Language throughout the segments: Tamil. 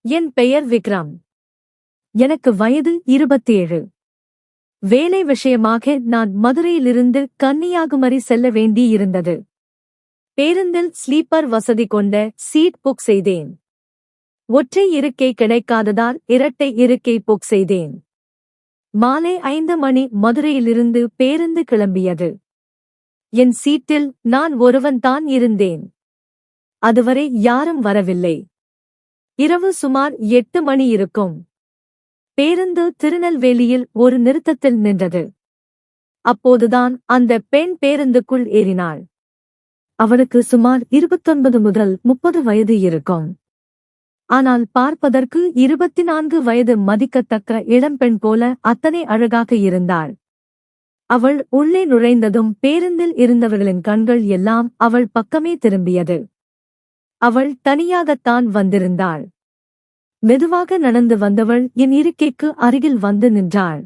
என் பெயர் விக்ரம். எனக்கு வயது 27. வேலை விஷயமாக நான் மதுரையிலிருந்து கன்னியாகுமரி செல்ல வேண்டியிருந்தது. பேருந்தில் ஸ்லீப்பர் வசதி கொண்ட சீட் புக் செய்தேன். ஒற்றை இருக்கை கிடைக்காததால் இரட்டை இருக்கை புக் செய்தேன். மாலை 5 மணி மதுரையிலிருந்து பேருந்து கிளம்பியது. என் சீட்டில் நான் ஒருவன்தான் இருந்தேன். அதுவரை யாரும் வரவில்லை. இரவு சுமார் 8 மணி இருக்கும். பேருந்து திருநெல்வேலியில் ஒரு நிறுத்தத்தில் நின்றது. அப்போதுதான் அந்த பெண் பேருந்துக்குள் ஏறினாள். அவளுக்கு சுமார் 29 முதல் 30 வயது இருக்கும். ஆனால் பார்ப்பதற்கு 24 வயது மதிக்கத்தக்க இளம்பெண் போல அத்தனை அழகாக இருந்தாள். அவள் உள்ளே நுழைந்ததும் பேருந்தில் இருந்தவர்களின் கண்கள் எல்லாம் அவள் பக்கமே திரும்பியது. அவள் தனியாகத்தான் வந்திருந்தாள். மெதுவாக நடந்து வந்தவள் என் இருக்கைக்கு அருகில் வந்து நின்றாள்.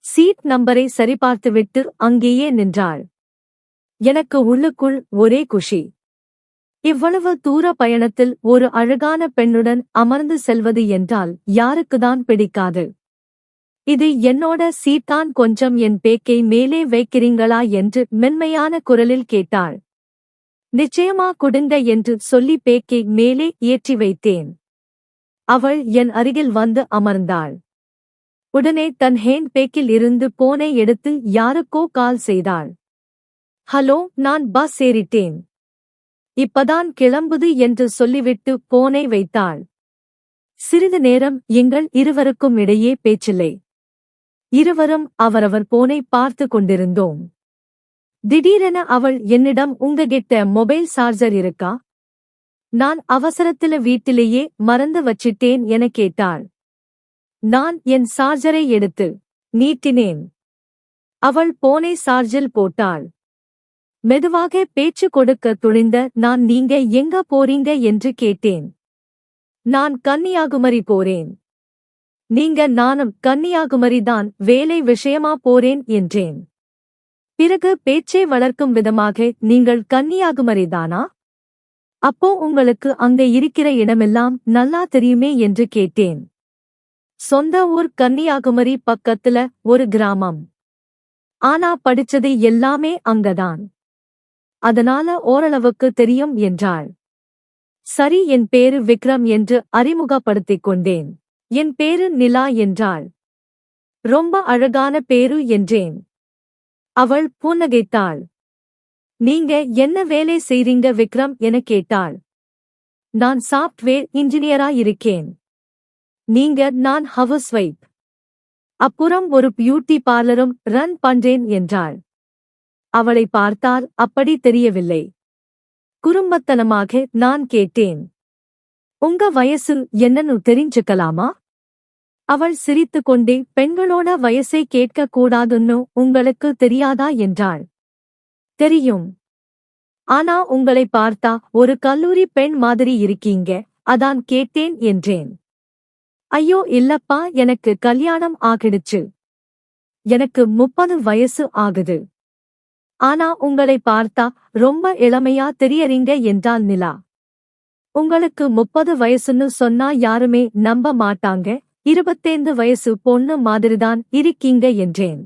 சீட் நம்பரை சரிபார்த்துவிட்டு அங்கேயே நின்றாள். எனக்கு உள்ளுக்குள் ஒரே குஷி. இவ்வளவு தூர பயணத்தில் ஒரு அழகான பெண்ணுடன் அமர்ந்து செல்வது என்றால் யாருக்குதான் பிடிக்காது? இது என்னோட சீட்தான், கொஞ்சம் என் பேக்கை மேலே வைக்கிறீங்களா என்று மென்மையான குரலில் கேட்டாள். நிச்சயமா கொடுங்க என்று சொல்லி பேக்கை மேலே ஏற்றி வைத்தேன். அவள் என் அருகில் வந்து அமர்ந்தாள். உடனே தன் ஹேண்ட் பேக்கில் இருந்து போனை எடுத்து யாருக்கோ கால் செய்தாள். ஹலோ, நான் பஸ் ஏறிட்டேன், இப்பதான் கிளம்புது என்று சொல்லிவிட்டு போனை வைத்தாள். சிறிது நேரம் எங்கள் இருவருக்கும் இடையே பேச்சில்லை. இருவரும் அவரவர் போனை பார்த்து கொண்டிருந்தோம். திடீரென அவள் என்னிடம், உங்ககிட்ட மொபைல் சார்ஜர் இருக்கா? நான் அவசரத்துல வீட்டிலேயே மறந்து வச்சிட்டேன் என கேட்டாள். நான் என் சார்ஜரை எடுத்து நீட்டினேன். அவள் போனை சார்ஜில் போட்டாள். மெதுவாக பேச்சு கொடுக்க துணிந்த நான், நீங்க எங்க போறீங்க என்று கேட்டேன். நான் கன்னியாகுமரி போறேன். நீங்க? நானும் கன்னியாகுமரிதான், வேலை விஷயமா போறேன் என்றேன். பிறகு பேச்சை வளர்க்கும் விதமாக, நீங்கள் கன்னியாகுமரிதானா? அப்போ உங்களுக்கு அங்க இருக்கிற இடமெல்லாம் நல்லா தெரியுமே என்று கேட்டேன். சொந்த ஊர் கன்னியாகுமரி பக்கத்துல ஒரு கிராமம். ஆனா படிச்சது எல்லாமே அங்கதான். அதனால ஓரளவுக்கு தெரியும் என்றாள். சரி, என் பேரு விக்ரம் என்று அறிமுகப்படுத்திக் கொண்டேன். என் பேரு நிலா என்றாள். ரொம்ப அழகான பேரு என்றேன். அவள் புன்னகைத்தாள். நீங்க என்ன வேலை செய்றீங்க விக்ரம் என கேட்டாள். நான் சாப்ட்வேர் இன்ஜினியரா இருக்கேன். நீங்க? நான் ஹவுஸ் வைஃப். அப்புறம் ஒரு பியூட்டி பார்லரும் ரன் பண்றேன் என்றாள். அவளை பார்த்தால் அப்படி தெரியவில்லை. குறும்பத்தனமாக நான் கேட்டேன், உங்க வயசு என்னன்னு தெரிஞ்சுக்கலாமா? அவள் சிரித்துக்கொண்டே, பெண்களோட வயசை கேட்க கூடாதுன்னு உங்களுக்கு தெரியாதா என்றாள். தெரியும். ஆனா உங்களை பார்த்தா ஒரு கல்லூரி பெண் மாதிரி இருக்கீங்க, அதான் கேட்டேன் என்றேன். ஐயோ இல்லப்பா, எனக்கு கல்யாணம் ஆகிடுச்சு. எனக்கு 30 வயசு ஆகுது. ஆனா உங்களை பார்த்தா ரொம்ப இளமையா தெரியறீங்க என்றாள் நிலா. உங்களுக்கு 30 வயசுன்னு சொன்னா யாருமே நம்ப மாட்டாங்க, 25 வயசு பொண்ணு மாதிரிதான் இருக்கீங்க என்றேன்.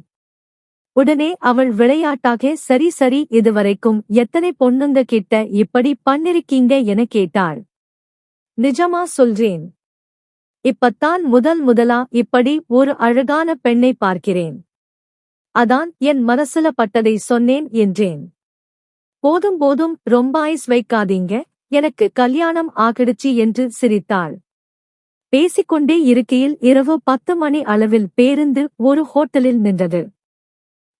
உடனே அவள் விளையாட்டாக, சரி சரி, இதுவரைக்கும் எத்தனை பொண்ணுங்க கிட்ட இப்படி பண்ணிருக்கீங்க என கேட்டாள். நிஜமா சொல்றேன், இப்பத்தான் முதலா இப்படி ஒரு அழகான பெண்ணை பார்க்கிறேன். அதான் என் மனசுல பட்டதை சொன்னேன் என்றேன். போதும் போதும், ரொம்ப ஐஸ் வைக்காதீங்க, எனக்கு கல்யாணம் ஆகிடுச்சு என்று சிரித்தாள். பேசிக்கொண்டே இருக்கையில் இரவு 10 மணி அளவில் பேருந்து ஒரு ஹோட்டலில் நின்றது.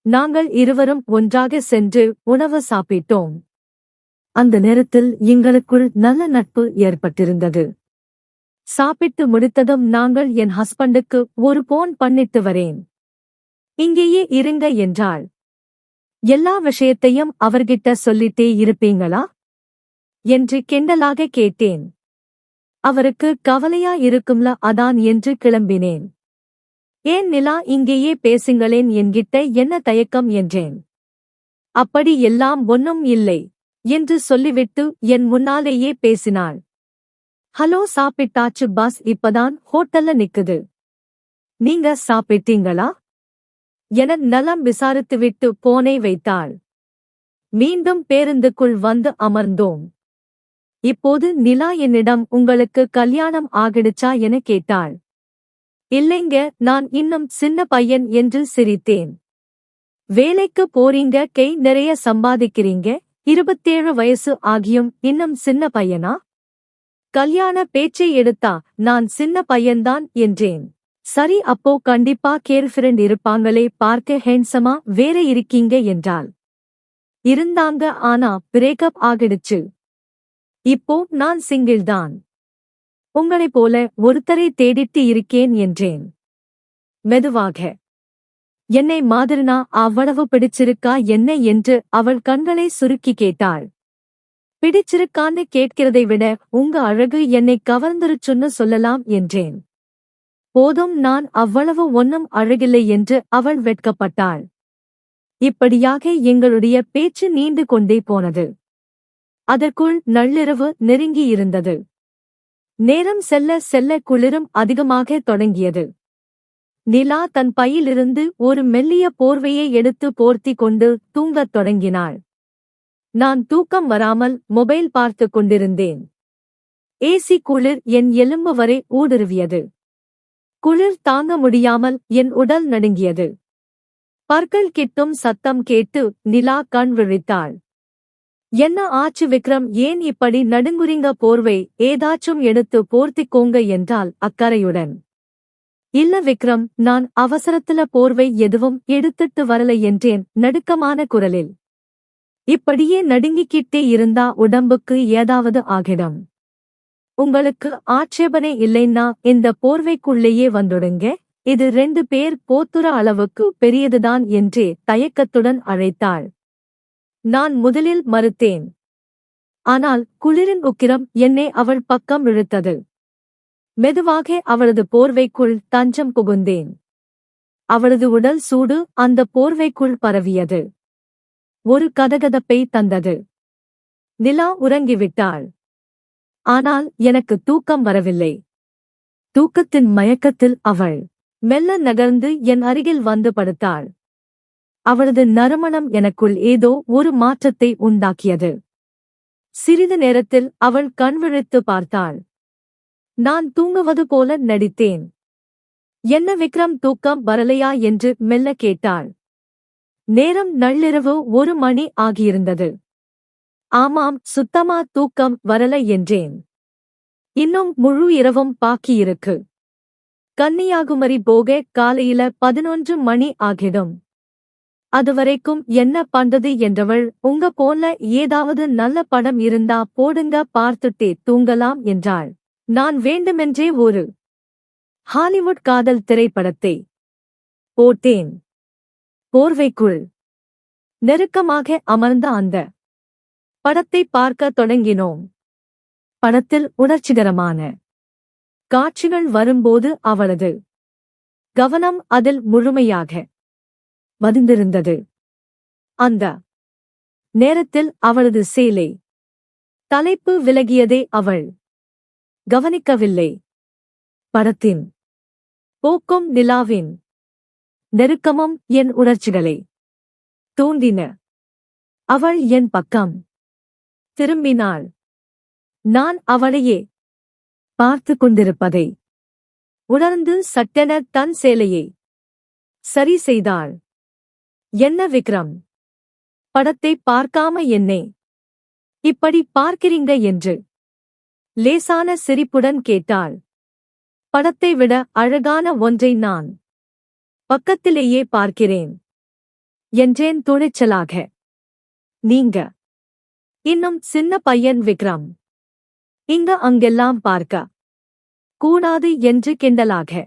நாங்கள் இருவரும் ஒன்றாக சென்று உணவு சாப்பிட்டோம். அந்த நேரத்தில் எங்களுக்குள் நல்ல நட்பு ஏற்பட்டிருந்தது. சாப்பிட்டு முடித்ததும் நாங்கள், என் ஹஸ்பண்டுக்கு ஒரு போன் பண்ணிட்டு வரேன், இங்கேயே இருங்க என்றாள். எல்லா விஷயத்தையும் அவர்கிட்ட சொல்லிட்டே இருப்பீங்களா என்று கிண்டலாக கேட்டேன். அவருக்கு கவலையா இருக்கும்ல, அதான் என்று கிளம்பினேன். ஏன் நிலா, இங்கேயே பேசுங்களேன், என்கிட்ட என்ன தயக்கம் என்றேன். அப்படி எல்லாம் ஒன்னும் இல்லை என்று சொல்லிவிட்டு என் முன்னாலேயே பேசினாள். ஹலோ, சாப்பிட்டாச்சு பாஸ், இப்பதான் ஹோட்டல்ல நிக்குது. நீங்க சாப்பிட்டீங்களா என நலம் விசாரித்துவிட்டு போனை வைத்தாள். மீண்டும் பேருந்துக்குள் வந்து அமர்ந்தோம். இப்போது நிலா என்னிடம் உங்களுக்கு கல்யாணம் ஆகிடுச்சா என கேட்டாள். இல்லைங்க, நான் இன்னும் சின்ன பையன் என்று சிரித்தேன். வேலைக்கு போறீங்க, கை நிறைய சம்பாதிக்கிறீங்க, 27 வயசு ஆகியும் இன்னும் சின்ன பையனா? கல்யாண பேச்சை எடுத்தா நான் சின்ன பையன்தான் என்றேன். சரி, அப்போ கண்டிப்பா கேர்ள் ஃப்ரெண்ட் இருப்பாங்களே, பார்க்க ஹேண்ட்ஸமா வேற இருக்கீங்க என்றாள். இருந்தாங்க, ஆனா பிரேக்கப் ஆகிடுச்சு. இப்போ நான் சிங்கிள் தான். உங்களைப் போல ஒருத்தரை தேடிட்டு இருக்கேன் என்றேன் மெதுவாக. என்னை மாதிரினா அவ்வளவு பிடிச்சிருக்கா என்ன என்று அவள் கண்களை சுருக்கி கேட்டாள். பிடிச்சிருக்கான்னு கேட்கிறதை விட உங்க அழகு என்னை கவர்ந்துருச்சுன்னு சொல்லலாம் என்றேன். போதும், நான் அவ்வளவு ஒன்னும் அழகில்லை என்று அவள் வெட்கப்பட்டாள். இப்படியாக எங்களுடைய பேச்சு நீண்டு கொண்டே போனது. அதற்குள் நள்ளிரவு நெருங்கியிருந்தது. நேரம் செல்ல செல்ல குளிரும் அதிகமாக தொடங்கியது. நிலா தன் பையிலிருந்து ஒரு மெல்லிய போர்வையை எடுத்து போர்த்தி கொண்டு தூங்கத் தொடங்கினாள். நான் தூக்கம் வராமல் மொபைல் பார்த்து கொண்டிருந்தேன். ஏசி குளிர் என் எலும்பு வரை ஊடுருவியது. குளிர் தாங்க முடியாமல் என் உடல் நடுங்கியது. பற்கள் கிட்டும் சத்தம் கேட்டு நிலா கண் விழித்தாள். என்ன ஆச்சு விக்ரம், ஏன் இப்படி நடுங்குறீங்க? போர்வை ஏதாச்சும் எடுத்து போர்த்திக்கோங்க என்றால் அக்கறையுடன். இல்ல விக்ரம், நான் அவசரத்துல போர்வை எதுவும் எடுத்துட்டு வரல என்றேன் நடுக்கமான குரலில். இப்படியே நடுங்கிக்கிட்டே இருந்தா உடம்புக்கு ஏதாவது ஆகிடும். உங்களுக்கு ஆட்சேபனை இல்லைன்னா இந்த போர்வைக்குள்ளேயே வந்துடுங்க, இது 2 பேர் போத்துற அளவுக்கு பெரியதுதான் என்றே தயக்கத்துடன் அழைத்தாள். நான் முதலில் மறுத்தேன். ஆனால் குளிரின் உக்கிரம் என்னை அவள் பக்கம் இழுத்தது. மெதுவாக அவளது போர்வைக்குள் தஞ்சம் புகுந்தேன். அவளது உடல் சூடு அந்த போர்வைக்குள் பரவியது. ஒரு கதகதப்பை தந்தது. நிலா உறங்கிவிட்டாள். ஆனால் எனக்கு தூக்கம் வரவில்லை. தூக்கத்தின் மயக்கத்தில் அவள் மெல்ல நகர்ந்து என் அருகில் வந்து படுத்தாள். அவளது நறுமணம் எனக்குள் ஏதோ ஒரு மாற்றத்தை உண்டாக்கியது. சிறிது நேரத்தில் அவள் கண்விழித்து பார்த்தாள். நான் தூங்குவது போல நடித்தேன். என்ன விக்ரம், தூக்கம் வரலையா என்று மெல்ல கேட்டாள். நேரம் நள்ளிரவு 1 மணி ஆகியிருந்தது. ஆமாம், சுத்தமா தூக்கம் வரல என்றேன். இன்னும் முழு இரவும் பாக்கியிருக்கு. கன்னியாகுமரி போக காலையில 11 மணி ஆகிடும். அதுவரைக்கும் என்ன பண்றது என்றவள், உங்க போல ஏதாவது நல்ல படம் இருந்தா போடுங்க, பார்த்துட்டே தூங்கலாம் என்றாள். நான் வேண்டுமென்றே ஒரு ஹாலிவுட் காதல் திரைப்படத்தை போட்டேன். போர்வைக்குள் நெருக்கமாக அமர்ந்த அந்த படத்தை பார்க்க தொடங்கினோம். படத்தில் உணர்ச்சிகரமான காட்சிகள் வரும்போது அவளது கவனம் அதில் முழுமையாக பதிந்திருந்தது. அந்த நேரத்தில் அவளது சேலை தலைப்பு விலகியதை அவள் கவனிக்கவில்லை. படத்தின் போக்கும் நிலாவின் நெருக்கமும் என் உணர்ச்சிகளை தூண்டின. அவள் என் பக்கம் திரும்பினாள். நான் அவளையே பார்த்து கொண்டிருப்பதை உணர்ந்து சட்டென தன் சேலையை சரி செய்தாள். என்ன விக்ரம், படத்தை பார்க்காம என்னை இப்படி பார்க்கிறீங்க என்று லேசான சிரிப்புடன் கேட்டாள். படத்தை விட அழகான ஒன்றை நான் பக்கத்திலேயே பார்க்கிறேன் என்றேன் துணிச்சலாக. நீங்க இன்னும் சின்ன பையன் விக்ரம், இங்க அங்கெல்லாம் பார்க்க கூடாது என்று கிண்டலாக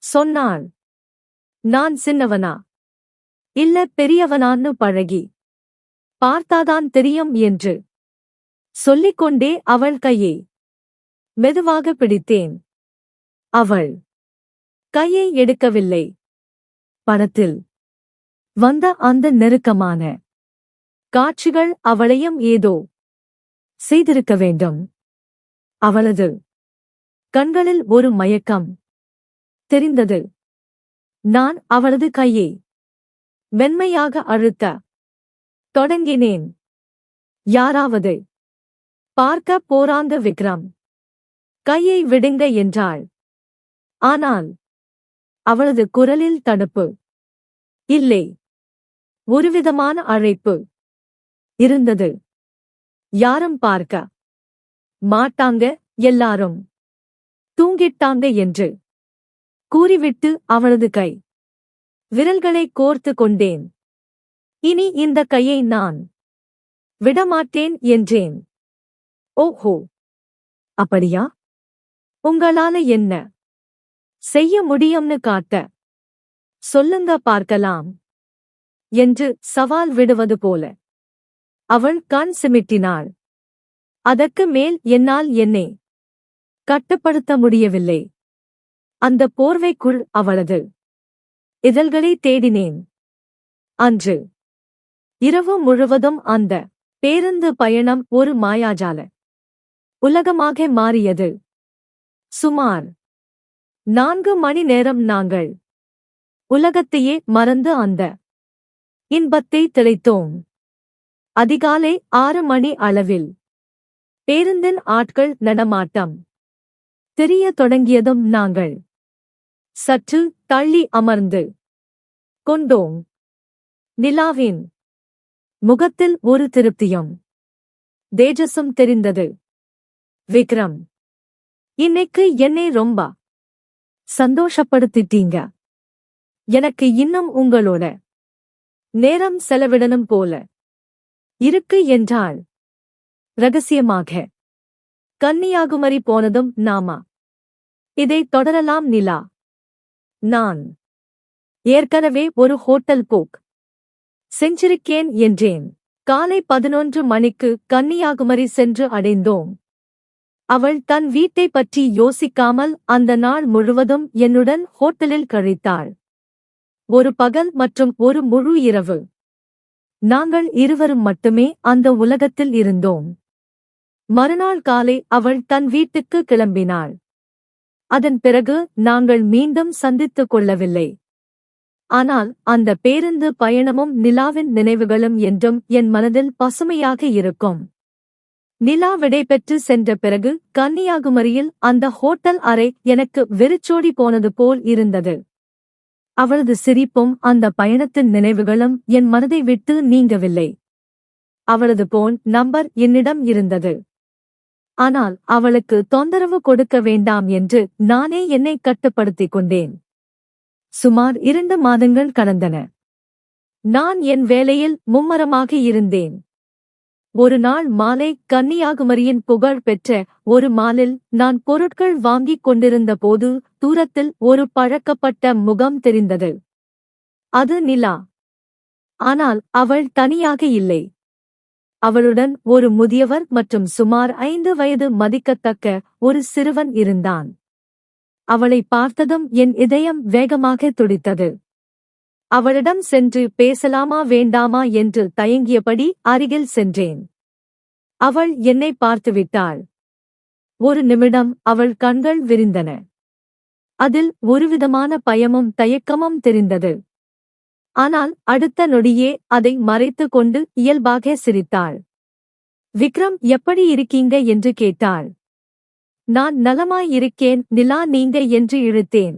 சொன்னாள். நான் சின்னவனா இல்ல பெரியவனான்னு பழகி பார்த்தாதான் தெரியும் என்று சொல்லிக்கொண்டே அவள் கையை மெதுவாக பிடித்தேன். அவள் கையை எடுக்கவில்லை. படத்தில் வந்த அந்த நெருக்கமான காட்சிகள் அவளையும் ஏதோ செய்திருக்க வேண்டும். அவளது கண்களில் ஒரு மயக்கம் தெரிந்தது. நான் அவளது கையை மென்மையாக அழுத்த தொடங்கினேன். யாராவது பார்க்க போறாங்க விக்ரம். கையை விடுங்க என்றாள். ஆனால் அவளது குரலில் தடுப்பு இல்லை, ஒருவிதமான அழைப்பு இருந்தது. யாரும் பார்க்க மாட்டாங்க, எல்லாரும் தூங்கிட்டாங்க என்று கூறிவிட்டு அவளது கை விரல்களை கோர்த்து கொண்டேன். இனி இந்த கையை நான் விடமாட்டேன் என்றேன். ஓஹோ, அப்படியா? உங்களால என்ன செய்ய முடியும்னு காட்ட சொல்லுங்க பார்க்கலாம் என்று சவால் விடுவது போல அவள் கண் சிமிட்டினாள். அதற்கு மேல் என்னால் என்னை கட்டுப்படுத்த முடியவில்லை. அந்த போர்வைக்குள் அவளது இதழ்களை தேடினேன். அன்று இரவு முழுவதும் அந்த பேருந்து பயணம் ஒரு மாயாஜால உலகமாக மாறியது. சுமார் 4 மணி நேரம் நாங்கள் உலகத்தையே மறந்து அந்த இன்பத்தை திளைத்தோம். அதிகாலை 6 மணி அளவில் பேருந்தின் ஆட்கள் நடமாட்டம் தெரியத் தொடங்கியதும் நாங்கள் சற்று தள்ளி அமர்ந்து கொண்டோம். நிலாவின் முகத்தில் ஒரு திருப்தியும் தேஜஸும் தெரிந்தது. விக்ரம், இன்னைக்கு என்னை ரொம்ப சந்தோஷப்படுத்திட்டீங்க. எனக்கு இன்னும் உங்களோட நேரம் செலவிடணும் போல இருக்கு என்றாள் ரகசியமாக. கன்னியாகுமரி போனதும் நாமா இதை தொடரலாம் நிலா. நான் ஏற்கனவே ஒரு ஹோட்டல் புக் செஞ்சிருக்கேன் என்றேன். காலை 11 மணிக்கு கன்னியாகுமரி சென்று அடைந்தோம். அவள் தன் வீட்டை பற்றி யோசிக்காமல் அந்த நாள் முழுவதும் என்னுடன் ஹோட்டலில் கழித்தாள். ஒரு பகல் மற்றும் ஒரு முழு இரவு நாங்கள் இருவரும் மட்டுமே அந்த உலகத்தில் இருந்தோம். மறுநாள் காலை அவள் தன் வீட்டுக்கு கிளம்பினாள். அதன் பிறகு நாங்கள் மீண்டும் சந்தித்துக் கொள்ளவில்லை. ஆனால் அந்த பேருந்து பயணமும் நிலாவின் நினைவுகளும் என்றும் என் மனதில் பசுமையாக இருக்கும். நிலா விடைபெற்று சென்ற பிறகு கன்னியாகுமரியில் அந்த ஹோட்டல் அறை எனக்கு வெறிச்சோடி போனது போல் இருந்தது. அவளது சிரிப்பும் அந்த பயணத்தின் நினைவுகளும் என் மனதை விட்டு நீங்கவில்லை. அவளது போன் நம்பர் என்னிடம் இருந்தது. ஆனால் அவளுக்கு தொந்தரவு கொடுக்க வேண்டாம் என்று நானே என்னை கட்டுப்படுத்திக் கொண்டேன். சுமார் 2 மாதங்கள் கடந்தன. நான் என் வேலையில் மும்மரமாக இருந்தேன். ஒரு நாள் மாலை கன்னியாகுமரியின் புகழ் பெற்ற ஒரு மாலில் நான் பொருட்கள் வாங்கிக் கொண்டிருந்த போது தூரத்தில் ஒரு பழக்கப்பட்ட முகம் தெரிந்தது. அது நிலா. ஆனால் அவள் தனியாக இல்லை. அவளுடன் ஒரு முதியவர் மற்றும் சுமார் 5 வயது மதிக்கத்தக்க ஒரு சிறுவன் இருந்தான். அவளை பார்த்ததும் என் இதயம் வேகமாக துடித்தது. அவளிடம் சென்று பேசலாமா வேண்டாமா என்று தயங்கியபடி அருகில் சென்றேன். அவள் என்னை பார்த்துவிட்டாள். ஒரு நிமிடம் அவள் கண்கள் விரிந்தன. அதில் ஒருவிதமான பயமும் தயக்கமும் தெரிந்தது. ஆனால் அடுத்த நொடியே அதை மறைத்து கொண்டு இயல்பாக சிரித்தாள். விக்ரம், எப்படி இருக்கீங்க என்று கேட்டாள். நான் நலமாயிருக்கேன் நிலா, நீங்க என்று இழுத்தேன்.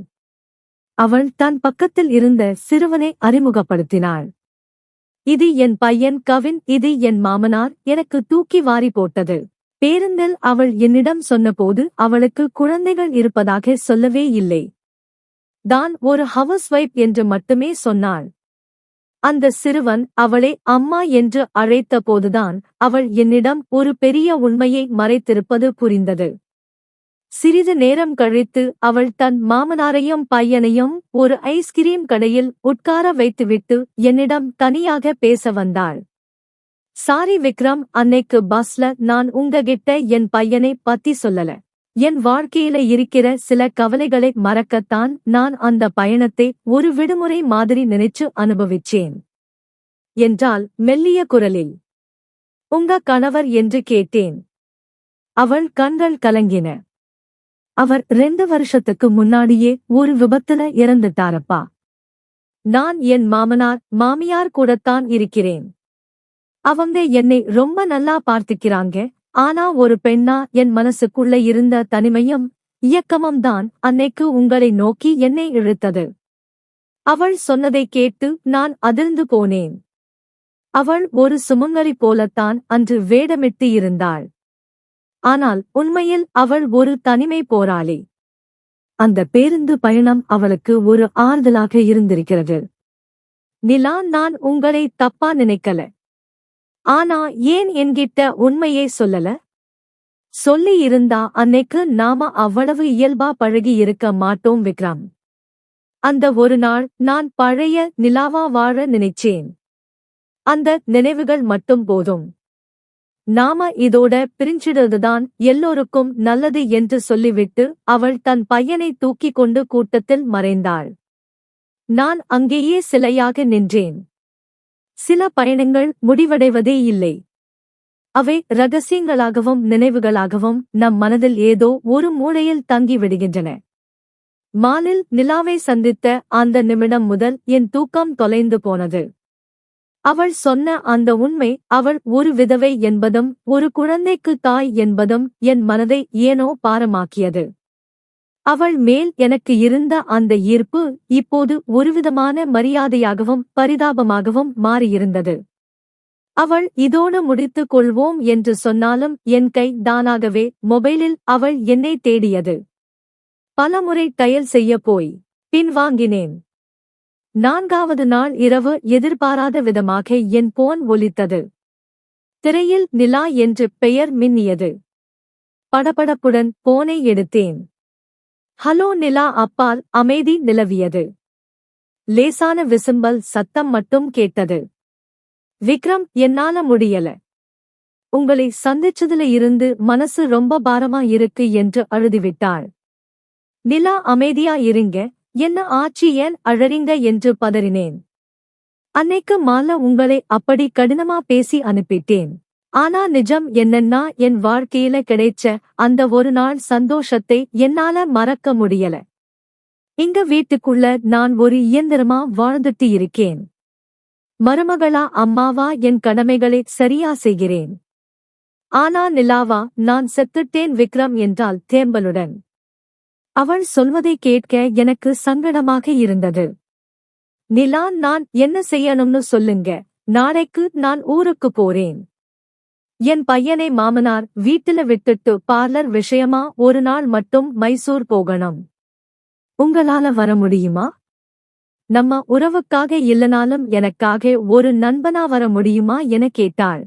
அவள் தன் பக்கத்தில் இருந்த சிறுவனை அறிமுகப்படுத்தினாள். இது என் பையன் கவின், இது என் மாமனார், எனக்கு தூக்கி வாரி போட்டது. பேருந்தில் அவள் என்னிடம் சொன்னபோது அவளுக்கு குழந்தைகள் இருப்பதாக சொல்லவே இல்லை. தான் ஒரு ஹவுஸ் வைஃப் என்று மட்டுமே சொன்னாள். அந்த சிறுவன் அவளை அம்மா என்று அழைத்த போதுதான் அவள் என்னிடம் ஒரு பெரிய உண்மையை மறைத்திருப்பது புரிந்தது. சிறிது நேரம் கழித்து அவள் தன் மாமனாரையும் பையனையும் ஒரு ஐஸ்கிரீம் கடையில் உட்கார வைத்துவிட்டு என்னிடம் தனியாக பேச வந்தாள். சாரி விக்ரம், அன்னைக்கு பஸ்ல நான் உங்ககிட்ட என் பையனை பத்தி சொல்லல. என் வாழ்க்கையில இருக்கிற சில கவலைகளை மறக்கத்தான் நான் அந்த பயணத்தை ஒரு விடுமுறை மாதிரி நினைச்சு அனுபவிச்சேன் என்றால் மெல்லிய குரலில். உங்க கணவர் என்று கேட்டேன். அவள் கண்கள் கலங்கின. அவர் 2 வருஷத்துக்கு முன்னாடியே ஒரு விபத்துல இறந்துட்டாரப்பா. நான் என் மாமனார் மாமியார் கூடத்தான் இருக்கிறேன். அவங்க என்னை ரொம்ப நல்லா பார்த்துக்கிறாங்க. ஆனா ஒரு பெண்ணா என் மனசுக்குள்ள இருந்த தனிமையும் இயக்கமும் தான் அன்னைக்கு உங்களை நோக்கி என்னை இழுத்தது. அவள் சொன்னதை கேட்டு நான் அதிர்ந்து போனேன். அவள் ஒரு சுமங்கலி போலத்தான் அன்று வேடமிட்டு இருந்தாள். ஆனால் உண்மையில் அவள் ஒரு தனிமை போராளி. அந்த பேருந்து பயணம் அவளுக்கு ஒரு ஆறுதலாக இருந்திருக்கிறது. நிலா, நான் உங்களை தப்பா நினைக்கல. ஆனா ஏன் என்கிட்ட உண்மையே சொல்லல? சொல்லி இருந்தா அன்னைக்கு நாம அவ்வளவு இயல்பா பழகி இருக்க மாட்டோம் விக்ரம். அந்த ஒரு நாள் நான் பழைய நிலாவா வாழ நினைச்சேன். அந்த நினைவுகள் மட்டும் போதும். நாம இதோட பிரிஞ்சிடுறதுதான் எல்லோருக்கும் நல்லது என்று சொல்லிவிட்டு அவள் தன் பையனை தூக்கிக் கொண்டு கூட்டத்தில் மறைந்தாள். நான் அங்கேயே சிலையாக நின்றேன். சில பயணங்கள் முடிவடைவதே இல்லை. அவை ரகசியங்களாகவும் நினைவுகளாகவும் நம் மனதில் ஏதோ ஒரு மூலையில் தங்கிவிடுகின்றன. மாலில் நிலாவை சந்தித்த அந்த நிமிடம் முதல் என் தூக்கம் தொலைந்து போனது. அவள் சொன்ன அந்த உண்மை, அவள் ஒரு விதவை என்பதும் ஒரு குழந்தைக்கு தாய் என்பதும் என் மனதை ஏனோ பாரமாக்கியது. அவள் மேல் எனக்கு இருந்த அந்த ஈர்ப்பு இப்போது ஒருவிதமான மரியாதையாகவும் பரிதாபமாகவும் மாறியிருந்தது. அவள் இதோடு முடித்துக் கொள்வோம் என்று சொன்னாலும் என் கை தானாகவே மொபைலில் அவள் என்னை தேடியது. பலமுறை டயல் செய்ய போய் பின்வாங்கினேன். 4வது நாள் இரவு எதிர்பாராத விதமாக என் போன் ஒலித்தது. திரையில் நிலா என்று பெயர் மின்னியது. படபடப்புடன் போனை எடுத்தேன். ஹலோ நிலா. அப்பால் அமைதி நிலவியது. லேசான விசும்பல் சத்தம் மட்டும் கேட்டது. விக்ரம், என்னால முடியல. உங்களை சந்திச்சதுல இருந்து மனசு ரொம்ப பாரமா இருக்கு என்று அழுதிவிட்டாள். நிலா, அமைதியா இருங்க. என்ன ஆச்சு, ஏன் அழறீங்க என்று பதறினேன். அன்னைக்கு மாலை உங்களை அப்படி கடினமா பேசி அனுப்பிட்டேன். ஆனா நிஜம் என்னன்னா, என் வாழ்க்கையில கிடைச்ச அந்த ஒரு நாள் சந்தோஷத்தை என்னால மறக்க முடியல. இங்க வீட்டுக்குள்ள நான் ஒரு இயந்திரமா வாழ்ந்துட்டு இருக்கேன். மருமகளா அம்மாவா என் கடமைகளை சரியா செய்கிறேன். ஆனா நிலாவா, நான் செத்துட்டேன் விக்ரம் என்றால் தேம்பலுடன். அவள் சொல்வதை கேட்க எனக்கு சங்கடமாக இருந்தது. நிலா, நான் என்ன செய்யணும்னு சொல்லுங்க. நாளைக்கு நான் ஊருக்கு போறேன். என் பையனை மாமனார் வீட்டுல விட்டுட்டு பார்லர் விஷயமா ஒரு நாள் மட்டும் மைசூர் போகணும். உங்களால வர முடியுமா? நம்ம உறவுக்காக இல்லனாலும் எனக்காக ஒரு நண்பனா வர முடியுமா என கேட்டாள்.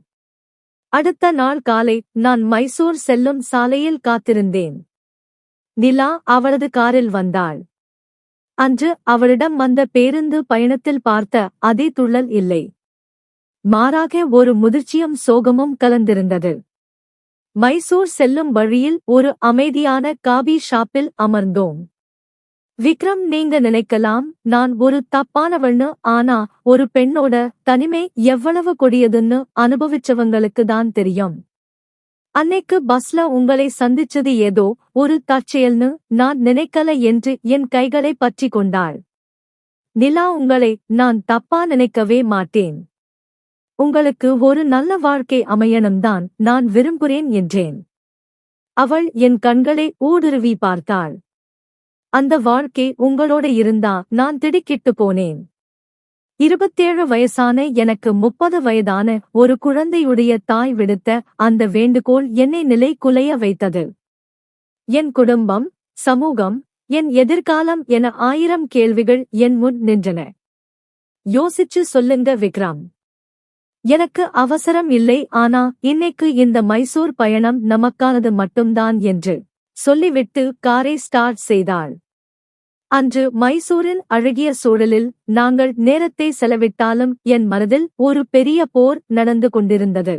அடுத்த நாள் காலை நான் மைசூர் செல்லும் சாலையில் காத்திருந்தேன். நிலா அவளது காரில் வந்தாள். அன்று அவளிடம் வந்த பேருந்து பயணத்தில் பார்த்த அதே துள்ளல் இல்லை. மாறாக ஒரு முதிர்ச்சியும் சோகமும் கலந்திருந்தது. மைசூர் செல்லும் வழியில் ஒரு அமைதியான காபி ஷாப்பில் அமர்ந்தோம். விக்ரம், நீங்க நினைக்கலாம் நான் ஒரு தப்பானவள்னு. ஆனா ஒரு பெண்ணோட தனிமை எவ்வளவு கொடியதுன்னு அனுபவிச்சவங்களுக்கு தான் தெரியும். அன்னைக்கு பஸ்ல உங்களை சந்திச்சது ஏதோ ஒரு தற்செயல்னு நான் நினைக்கல என்று என் கைகளை பற்றி கொண்டாள். நிலா, உங்களை நான் தப்பா நினைக்கவே மாட்டேன். உங்களுக்கு ஒரு நல்ல வாழ்க்கை அமையணும்தான் நான் விரும்புகிறேன் என்றேன். அவள் என் கண்களை ஊடுருவி பார்த்தாள். அந்த வாழ்க்கை உங்களோட இருந்தா நான் திடுக்கிட்டு போனேன். 27 வயசான எனக்கு 30 வயதான ஒரு குழந்தையுடைய தாய் விடுத்த அந்த வேண்டுகோள் என்னை நிலை குலைய வைத்தது. என் குடும்பம், சமூகம், என் எதிர்காலம் என 1000 கேள்விகள் என் முன் நின்றன. யோசிச்சு சொல்லுங்க விக்ரம். எனக்கு அவசரம் இல்லை. ஆனா இன்னைக்கு இந்த மைசூர் பயணம் நமக்கானது மட்டும்தான் என்று சொல்லிவிட்டு காரை ஸ்டார்ட் செய்தாள். அன்று மைசூரின் அழகிய சூழலில் நாங்கள் நேரத்தை செலவிட்டாலும் என் மனதில் ஒரு பெரிய போர் நடந்து கொண்டிருந்தது.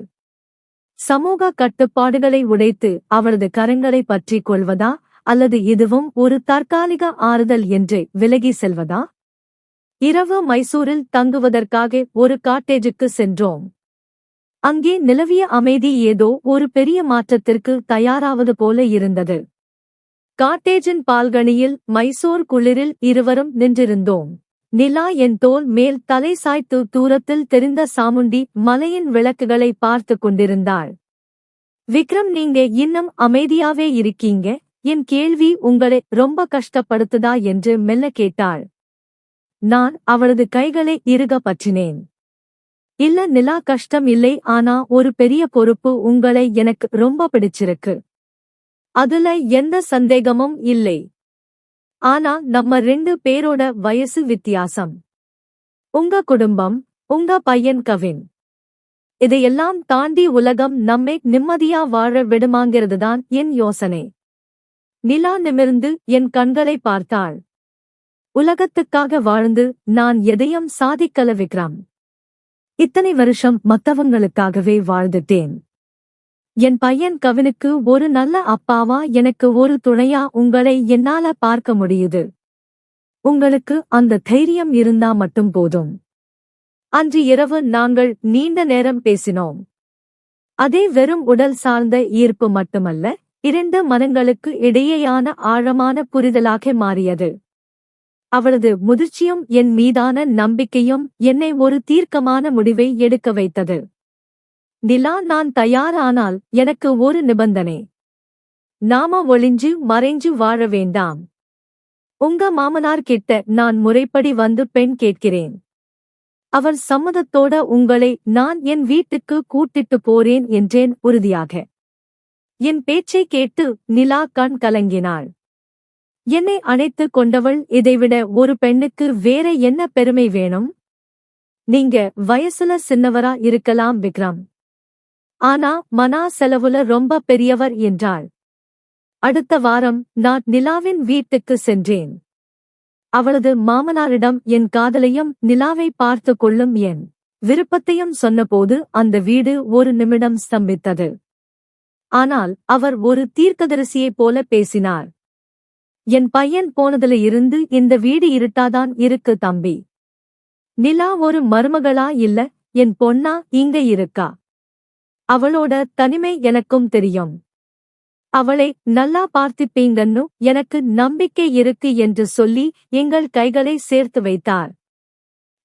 சமூக கட்டுப்பாடுகளை உடைத்து அவளது கரங்களை பற்றிக் கொள்வதா, அல்லது இதுவும் ஒரு தற்காலிக ஆறுதல் என்று விலகி செல்வதா? இரவு மைசூரில் தங்குவதற்காக ஒரு காட்டேஜுக்கு சென்றோம். அங்கே நிலவிய அமைதி ஏதோ ஒரு பெரிய மாற்றத்திற்கு தயாராவது போல இருந்தது. காட்டேஜின் பால்கனியில் மைசூர் குளிரில் இருவரும் நின்றிருந்தோம். நிலா என் தோள் மேல் தலை சாய்த்து தூரத்தில் தெரிந்த சாமுண்டி மலையின் விளக்குகளை பார்த்து கொண்டிருந்தாள். விக்ரம், நீங்க இன்னும் அமைதியாவே இருக்கீங்க? என் கேள்வி உங்களை ரொம்ப கஷ்டப்படுத்துதா என்று மெல்ல கேட்டாள். நான் அவளது கைகளை இறுக பற்றினேன். இல்ல நிலா, கஷ்டம் இல்லை. ஆனா ஒரு பெரிய பொறுப்பு. உங்களை எனக்கு ரொம்ப பிடிச்சிருக்கு. அதுல எந்த சந்தேகமும் இல்லை. ஆனா நம்ம 2 பேரோட வயசு வித்தியாசம். உங்க குடும்பம், உங்க பையன் கவின், இதையெல்லாம் தாண்டி உலகம் நம்மை நிம்மதியா வாழ விடுமாங்கிறதுதான் என் யோசனை. நிலா நிமிர்ந்து என் கண்களை பார்த்தாள். உலகத்துக்காக வாழ்ந்து நான் எதையும் சாதிக்கல விக்ரம். இத்தனை வருஷம் மத்தவங்களுக்காகவே வாழ்ந்துட்டேன். என் பையன் கவினுக்கு ஒரு நல்ல அப்பாவா, எனக்கு ஒரு துணையா உங்களை என்னால பார்க்க முடியுது. உங்களுக்கு அந்த தைரியம் இருந்தா மட்டும் போதும். அன்று இரவு நாங்கள் நீண்ட நேரம் பேசினோம். அதே வெறும் உடல் சார்ந்த ஈர்ப்பு மட்டுமல்ல, 2 மனங்களுக்கு இடையேயான ஆழமான புரிதலாக மாறியது. அவளது முதிர்ச்சியும் என் மீதான நம்பிக்கையும் என்னை ஒரு தீர்க்கமான முடிவை எடுக்க வைத்தது. நிலா, நான் தயாரானால் எனக்கு ஒரு நிபந்தனை. நாம ஒளிஞ்சு மறைஞ்சு வாழ வேண்டாம். உங்க மாமனார் கிட்ட நான் முறைப்படி வந்து பெண் கேட்கிறேன். அவர் சம்மதத்தோட உங்களை நான் என் வீட்டுக்கு கூட்டிட்டு போறேன் என்றேன் உறுதியாக. என் பேச்சை கேட்டு நிலா கண் கலங்கினாள். என்னை அணைத்துக் கொண்டவள், இதைவிட ஒரு பெண்ணுக்கு வேற என்ன பெருமை வேணும்? நீங்க வயசுல சின்னவரா இருக்கலாம் விக்ரம், ஆனா மனா செலவுல ரொம்ப பெரியவர் என்றாள். அடுத்த வாரம் நான் நிலாவின் வீட்டுக்கு சென்றேன். அவளது மாமனாரிடம் என் காதலையும் நிலாவை பார்த்து கொள்ளும் என் விருப்பத்தையும் சொன்னபோது அந்த வீடு ஒரு நிமிடம் ஸ்தம்பித்தது. ஆனால் அவர் ஒரு தீர்க்கதரிசியைப் போல பேசினார். என் பையன் போனதுல இருந்து இந்த வீடு இருட்டாதான் இருக்கு தம்பி. நிலா ஒரு மருமகளா இல்ல, என் பொண்ணா இங்க இருக்கா. அவளோட தனிமை எனக்கும் தெரியும். அவளை நல்லா பார்த்திப்பீங்கன்னு எனக்கு நம்பிக்கை இருக்கு என்று சொல்லி எங்கள் கைகளை சேர்த்து வைத்தார்.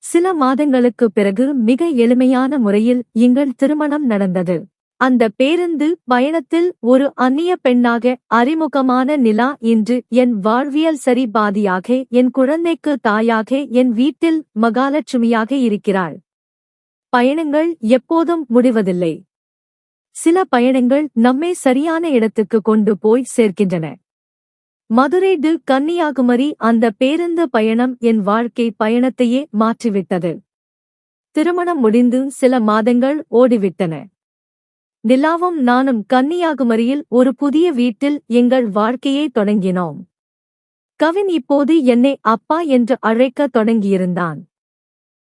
சில மாதங்களுக்குப் பிறகு மிக எளிமையான முறையில் எங்கள் திருமணம் நடந்தது. அந்த பேருந்து பயணத்தில் ஒரு அந்நிய பெண்ணாக அறிமுகமான நிலா இன்று என் வாழ்வியல் சரி பாதியாக, என் குழந்தைக்கு தாயாக, என் வீட்டில் மகாலட்சுமியாக இருக்கிறாள். பயணங்கள் எப்போதும் முடிவதில்லை. சில பயணங்கள் நம்மை சரியான இடத்துக்கு கொண்டு போய் சேர்க்கின்றன. மதுரை டு கன்னியாகுமரி, அந்த பேருந்து பயணம் என் வாழ்க்கை பயணத்தையே மாற்றிவிட்டது. திருமணம் முடிந்து சில மாதங்கள் ஓடிவிட்டன. நிலாவும் நானும் கன்னியாகுமரியில் ஒரு புதிய வீட்டில் எங்கள் வாழ்க்கையை தொடங்கினோம். கவின் இப்போது என்னை அப்பா என்று அழைக்கத் தொடங்கியிருந்தான்.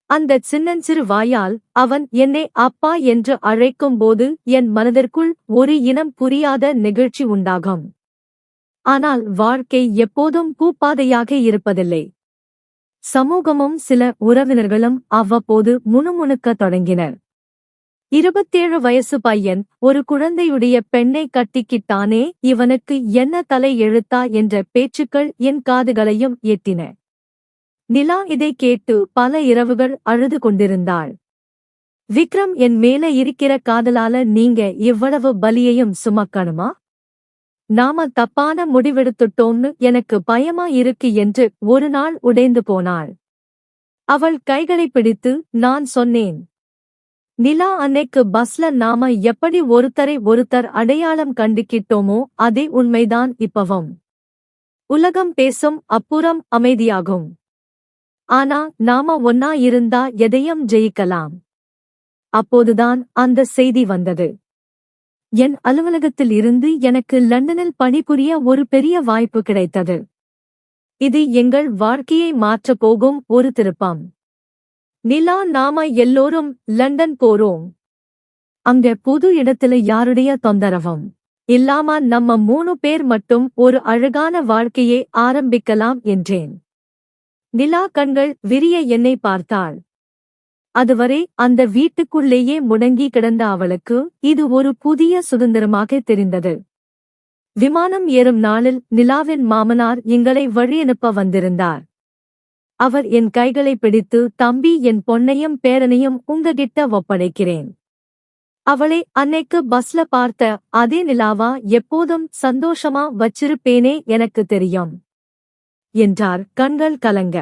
அந்த சின்னஞ்சிறு வாயால் அவன் என்னை அப்பா என்று அழைக்கும்போது என் மனதிற்குள் ஒரு இனம் புரியாத நெகிழ்ச்சி உண்டாகும். ஆனால் வாழ்க்கை எப்போதும் பூப்பாதையாக இருப்பதில்லை. சமூகமும் சில உறவினர்களும் அவ்வப்போது முணுமுணுக்கத் தொடங்கினர். 27 வயசு பையன் ஒரு குழந்தையுடைய பெண்ணை கட்டிக்கிட்டானே, இவனுக்கு என்ன தலை எழுத்தா என்ற பேச்சுக்கள் என் காதுகளையும் எட்டின. நிலா இதை கேட்டு பல இரவுகள் அழுது கொண்டிருந்தாள். விக்ரம், என் மேல இருக்கிற காதலால நீங்க இவ்வளவு பலியையும் சுமக்கணுமா? நாம தப்பான முடிவெடுத்துட்டோம்னு எனக்கு பயமா இருக்கு என்று ஒரு நாள் உடைந்து போனாள். அவள் கைகளை பிடித்து நான் சொன்னேன், நிலா, அன்னைக்கு பஸ்ல நாம எப்படி ஒருத்தரை ஒருத்தர் அடையாளம் கண்டுகிட்டோமோ அதே உண்மைதான் இப்பவும். உலகம் பேசும், அப்புறம் அமைதியாகும். ஆனா நாம ஒன்னா இருந்தா எதையும் ஜெயிக்கலாம். அப்போதுதான் அந்த செய்தி வந்தது. என் அலுவலகத்தில் இருந்து எனக்கு லண்டனில் பணிபுரிய ஒரு பெரிய வாய்ப்பு கிடைத்தது. இது எங்கள் வாழ்க்கையை மாற்றப் போகும் ஒரு திருப்பம். நிலா, நாம எல்லோரும் லண்டன் போறோம். அங்க புது இடத்துல யாருடைய தொந்தரவும் இல்லாம நம்ம 3 பேர் மட்டும் ஒரு அழகான வாழ்க்கையை ஆரம்பிக்கலாம் என்றேன். நிலா கண்கள் விரிய என்னை பார்த்தாள். அதுவரை அந்த வீட்டுக்குள்ளேயே முடங்கி கிடந்த அவளுக்கு இது ஒரு புதிய சுதந்திரமாக தெரிந்தது. விமானம் ஏறும் நாளில் நிலாவின் மாமனார் எங்களை வழியனுப்ப வந்திருந்தார். அவர் என் கைகளை பிடித்து, தம்பி, என் பொன்னையும் பேரனையும் உங்ககிட்ட ஒப்படைக்கிறேன். அவளை அன்னைக்கு பஸ்ல பார்த்த அதே நிலாவா எப்போதும் சந்தோஷமா வச்சிருப்பேனே, எனக்கு தெரியும் என்றார் கண்கள் கலங்க.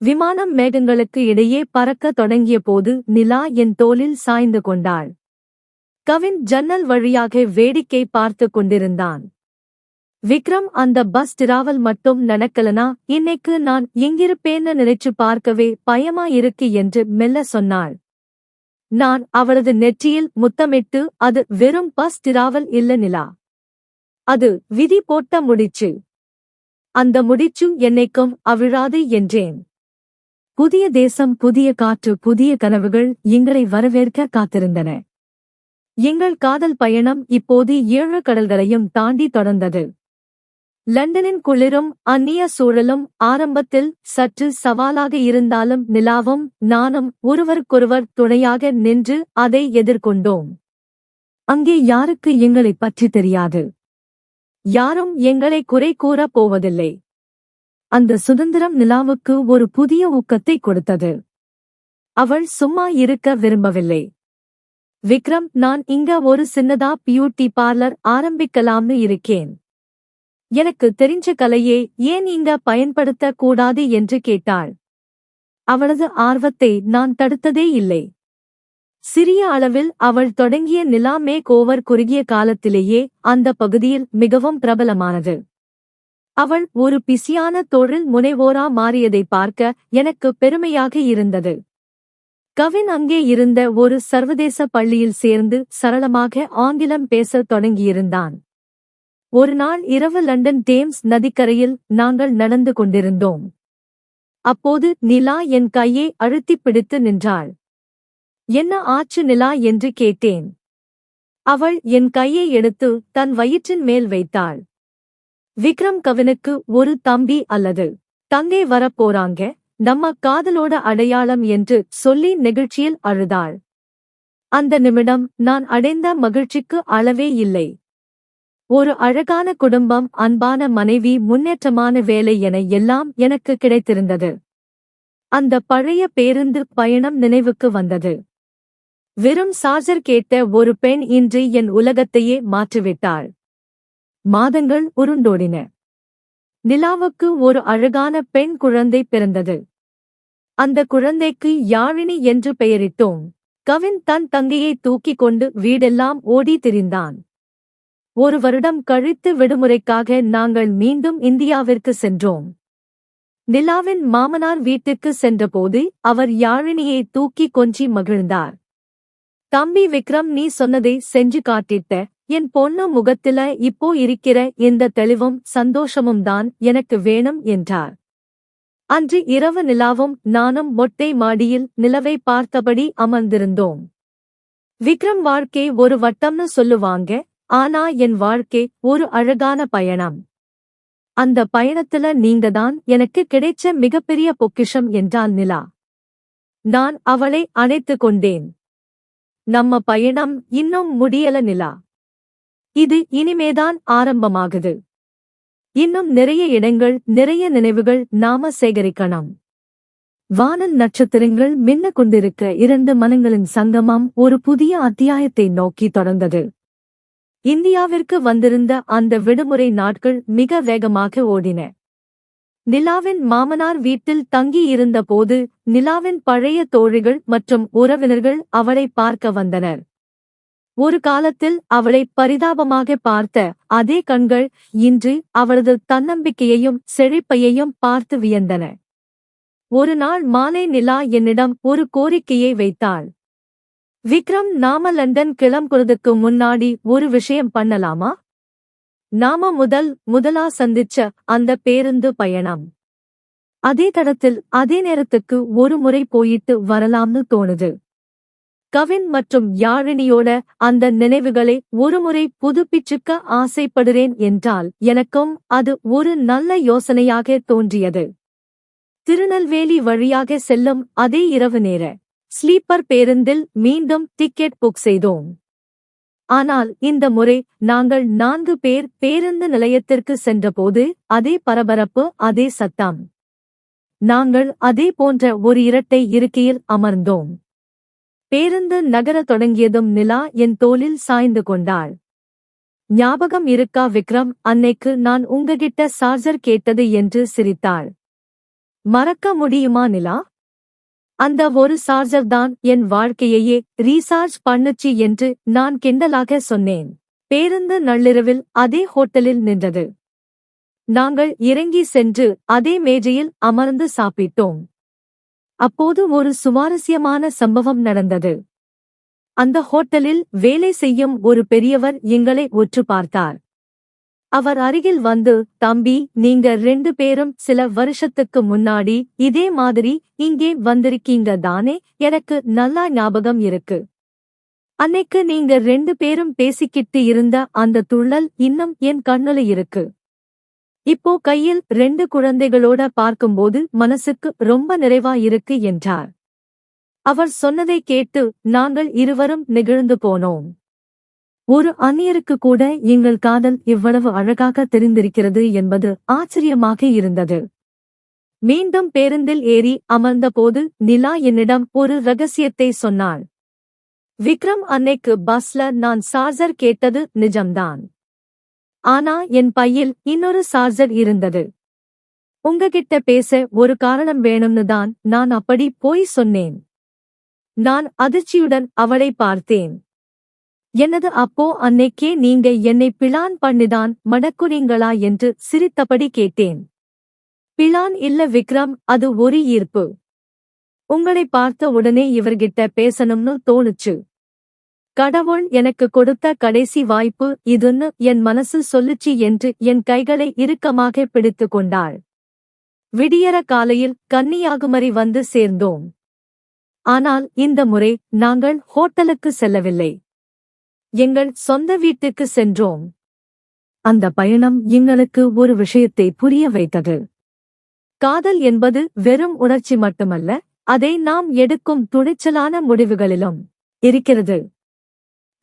விமானம் மேகங்களுக்கு இடையே பறக்க தொடங்கிய போது நிலா என் தோளில் சாய்ந்து கொண்டாள். கவின் ஜன்னல் வழியாக வேடிக்கை பார்த்து கொண்டிருந்தான். விக்ரம், அந்த பஸ் டிராவல் மட்டும் நடக்கலனா இன்னைக்கு நான் எங்கிருப்பேன்னு நினைச்சு பார்க்கவே பயமா இருக்கு என்று மெல்ல சொன்னாள். நான் அவளது நெற்றியில் முத்தமிட்டு, அது வெறும் பஸ் டிராவல் இல்ல நிலா, அது விதி போட்ட முடிச்சு. அந்த முடிச்சு என்னைக்கும் அவிழாது என்றேன். புதிய தேசம், புதிய காற்று, புதிய கனவுகள் எங்களை வரவேற்க காத்திருந்தன. எங்கள் காதல் பயணம் இப்போது 7 கடல்களையும் தாண்டி தொடர்ந்தது. லண்டனின் குளிரும் அந்நிய சூழலும் ஆரம்பத்தில் சற்று சவாலாக இருந்தாலும் நிலாவும் நானும் ஒருவருக்கொருவர் துணையாக நின்று அதை எதிர்கொண்டோம். அங்கே யாருக்கு எங்களைப் பற்றி தெரியாது. யாரும் எங்களை குறை கூறப் போவதில்லை. அந்த சுதந்திரம் நிலாவுக்கு ஒரு புதிய ஊக்கத்தை கொடுத்தது. அவள் சும்மா இருக்க விரும்பவில்லை. விக்ரம், நான் இங்க ஒரு சின்னதா பியூட்டி பார்லர் ஆரம்பிக்கலாம்னு இருக்கேன். எனக்கு தெரிஞ்ச கலையே ஏன் இங்க பயன்படுத்த கூடாது என்று கேட்டாள். அவளது ஆர்வத்தை நான் தடுத்ததே இல்லை. சிறிய அளவில் அவள் தொடங்கிய நிலா மேக் ஓவர் குறுகிய காலத்திலேயே அந்த பகுதியில் மிகவும் பிரபலமானது. அவள் ஒரு பிஸியான தொழில் முனைவோரா மாறியதை பார்க்க எனக்கு பெருமையாக இருந்தது. கவின் அங்கே இருந்த ஒரு சர்வதேச பள்ளியில் சேர்ந்து சரளமாக ஆங்கிலம் பேசத் தொடங்கியிருந்தான். ஒரு நாள் இரவு லண்டன் தேம்ஸ் நதிக்கரையில் நாங்கள் நடந்து கொண்டிருந்தோம். அப்போது நிலா என் கையை அழுத்திப் பிடித்து நின்றாள். என்ன ஆச்சு நிலா என்று கேட்டேன். அவள் என் கையை எடுத்து தன் வயிற்றின் மேல் வைத்தாள். விக்ரம், கவினுக்கு ஒரு தம்பி அல்லது தங்கை வரப்போறாங்க, நம்ம காதலோட அடையாளம் என்று சொல்லி நெகிழ்ச்சியில் அழுதாள். அந்த நிமிடம் நான் அடைந்த மகிழ்ச்சிக்கு அளவே இல்லை. ஒரு அழகான குடும்பம், அன்பான மனைவி, முன்னேற்றமான வேலை என எல்லாம் எனக்கு கிடைத்திருந்தது. அந்த பழைய பேருந்து பயணம் நினைவுக்கு வந்தது. வெறும் சார்ஜர் கேட்ட ஒரு பெண் இன்று என் உலகத்தையே மாற்றிவிட்டாள். மாதங்கள் உருண்டோடின. நிலாவுக்கு ஒரு அழகான பெண் குழந்தை பிறந்தது. அந்த குழந்தைக்கு யாழினி என்று பெயரிட்டோம். கவின் தன் தங்கையை தூக்கிக் கொண்டு வீடெல்லாம் ஓடி திரிந்தான். 1 வருடம் கழித்து விடுமுறைக்காக நாங்கள் மீண்டும் இந்தியாவிற்கு சென்றோம். நிலாவின் மாமனார் வீட்டுக்கு சென்றபோது அவர் யாழினியை தூக்கி கொஞ்சி மகிழ்ந்தார். தம்பி விக்ரம், நீ சொன்னதை செஞ்சு காட்டிட்ட. என் பொண்ணு முகத்தில இப்போ இருக்கிற இந்த தெளிவும் சந்தோஷமும் தான் எனக்கு வேணும் என்றார். அன்று இரவு நிலாவும் நானும் மொட்டை மாடியில் நிலவை பார்த்தபடி அமர்ந்திருந்தோம். விக்ரம், வாழ்க்கை ஒரு வட்டம்னு சொல்லுவாங்க, ஆனா என் வாழ்க்கை ஒரு அழகான பயணம். அந்த பயணத்துல நீங்கதான் எனக்கு கிடைச்ச மிகப்பெரிய பொக்கிஷம் என்றாள் நிலா. நான் அவளை அணைத்துக் கொண்டேன். நம்ம பயணம் இன்னும் முடியல நிலா. இது இனிமேதான் ஆரம்பமாகுது. இன்னும் நிறைய இடங்கள், நிறைய நினைவுகள் நாம சேகரிக்கணும். வானல் நட்சத்திரங்கள் மின்ன கொண்டிருக்க 2 மனங்களின் சங்கமம் ஒரு புதிய அத்தியாயத்தை நோக்கி தொடர்ந்தது. இந்தியாவிற்கு வந்திருந்த அந்த விடுமுறை நாட்கள் மிக வேகமாக ஓடின. நிலாவின் மாமனார் வீட்டில் தங்கியிருந்த போது நிலாவின் பழைய தோழிகள் மற்றும் உறவினர்கள் அவளை பார்க்க வந்தனர். ஒரு காலத்தில் அவளை பரிதாபமாக பார்த்த அதே கண்கள் இன்று அவளது தன்னம்பிக்கையையும் செழிப்பையையும் பார்த்து வியந்தன. ஒரு நாள் மாலை நிலா என்னிடம் ஒரு கோரிக்கையை வைத்தாள். விக்ரம், நாம லண்டன் கிளம்புறதுக்கு முன்னாடி ஒரு விஷயம் பண்ணலாமா? நாம முதலா சந்திச்ச அந்த பேருந்து பயணம், அதே தடத்தில் அதே நேரத்துக்கு ஒரு முறை போயிட்டு வரலாம்னு தோணுது. கவின் மற்றும் யாழினியோட அந்த நினைவுகளை ஒருமுறை புதுப்பிச்சுக்க ஆசைப்படுறேன் என்றால் எனக்கும் அது ஒரு நல்ல யோசனையாக தோன்றியது. திருநெல்வேலி வழியாக செல்லும் அதே இரவு நேர ஸ்லீப்பர் பேருந்தில் மீண்டும் டிக்கெட் புக் செய்தோம். ஆனால் இந்த முறை நாங்கள் 4 பேர் பேருந்து நிலையத்திற்கு சென்றபோது அதே பரபரப்பு, அதே சத்தம். நாங்கள் அதே போன்ற ஒரு இரட்டை இருக்கையில் அமர்ந்தோம். பேருந்து நகரத் தொடங்கியதும் நிலா என் தோளில் சாய்ந்து கொண்டாள். ஞாபகம் இருக்கா விக்ரம், அன்னைக்கு நான் உங்ககிட்ட சார்ஜர் கேட்டது என்று சிரித்தாள். மறக்க முடியுமா நிலா? அந்த ஒரு சார்ஜர் தான் என் வாழ்க்கையையே ரீசார்ஜ் பண்ணுச்சு என்று நான் கிண்டலாக சொன்னேன். பேருந்து நள்ளிரவில் அதே ஹோட்டலில் நின்றது. நாங்கள் இறங்கி சென்று அதே மேஜையில் அமர்ந்து சாப்பிட்டோம். அப்போது ஒரு சுவாரஸ்யமான சம்பவம் நடந்தது. அந்த ஹோட்டலில் வேலை செய்யும் ஒரு பெரியவர் எங்களை உற்று பார்த்தார். அவர் அருகில் வந்து, தம்பி, நீங்க 2 பேரும் சில வருஷத்துக்கு முன்னாடி இதே மாதிரி இங்கே வந்திருக்கீங்க தானே? எனக்கு நல்லா ஞாபகம் இருக்கு. அன்னைக்கு நீங்க 2 பேரும் பேசிக்கிட்டு இருந்த அந்த துள்ளல் இன்னும் என் கண்ணுல இருக்கு. இப்போ கையில் 2 குழந்தைகளோட பார்க்கும்போது மனசுக்கு ரொம்ப நிறைவா இருக்கு என்றார். அவர் சொன்னதை கேட்டு நாங்கள் இருவரும் நெகிழ்ந்து போனோம். ஒரு அந்நியருக்கு கூட எங்கள் காதல் இவ்வளவு அழகாக தெரிந்திருக்கிறது என்பது ஆச்சரியமாக இருந்தது. மீண்டும் பேருந்தில் ஏறி அமர்ந்தபோது நிலா என்னிடம் ஒரு ரகசியத்தை சொன்னாள். விக்ரம், அன்னைக்கு பஸ்ல நான் சார்ஜர் கேட்டது நிஜம்தான். ஆனா என் பையில் இன்னொரு சார்ஜர் இருந்தது. உங்ககிட்ட பேச ஒரு காரணம் வேணும்னு தான் நான் அப்படி போய் சொன்னேன். நான் அதிர்ச்சியுடன் அவளை பார்த்தேன். என்னது, அப்போ அன்னைக்கே நீங்க என்னை பிளான் பண்ணிதான் மடக்குறீங்களா என்று சிரித்தபடி கேட்டேன். பிளான் இல்ல விக்ரம், அது ஒரு ஈர்ப்பு. உங்களை பார்த்த உடனே இவர்கிட்ட பேசணும்னு தோணுச்சு. கடவுள் எனக்கு கொடுத்த கடைசி வாய்ப்பு இதுன்னு என் மனசு சொல்லுச்சு என்று என் கைகளை இறுக்கமாக பிடித்து கொண்டாள். விடியற காலையில் கன்னியாகுமரி வந்து சேர்ந்தோம். ஆனால் இந்த முறை நாங்கள் ஹோட்டலுக்கு செல்லவில்லை. எங்கள் சொந்த வீட்டுக்கு சென்றோம். அந்த பயணம் எங்களுக்கு ஒரு விஷயத்தை புரிய வைத்தது. காதல் என்பது வெறும் உணர்ச்சி மட்டுமல்ல, அதை நாம் எடுக்கும் துணிச்சலான முடிவுகளிலும் இருக்கிறது.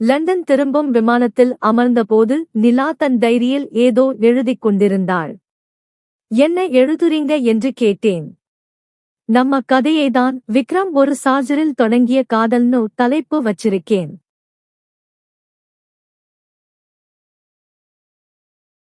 லண்டன் திரும்பும் விமானத்தில் அமர்ந்தபோது நிலா தன் டைரியில் ஏதோ எழுதிக் கொண்டிருந்தாள். என்ன எழுதுறீங்க என்று கேட்டேன். நம்ம கதையைதான் விக்ரம், ஒரு சார்ஜரில் தொடங்கிய காதல்னு தலைப்பு வச்சிருக்கேன்.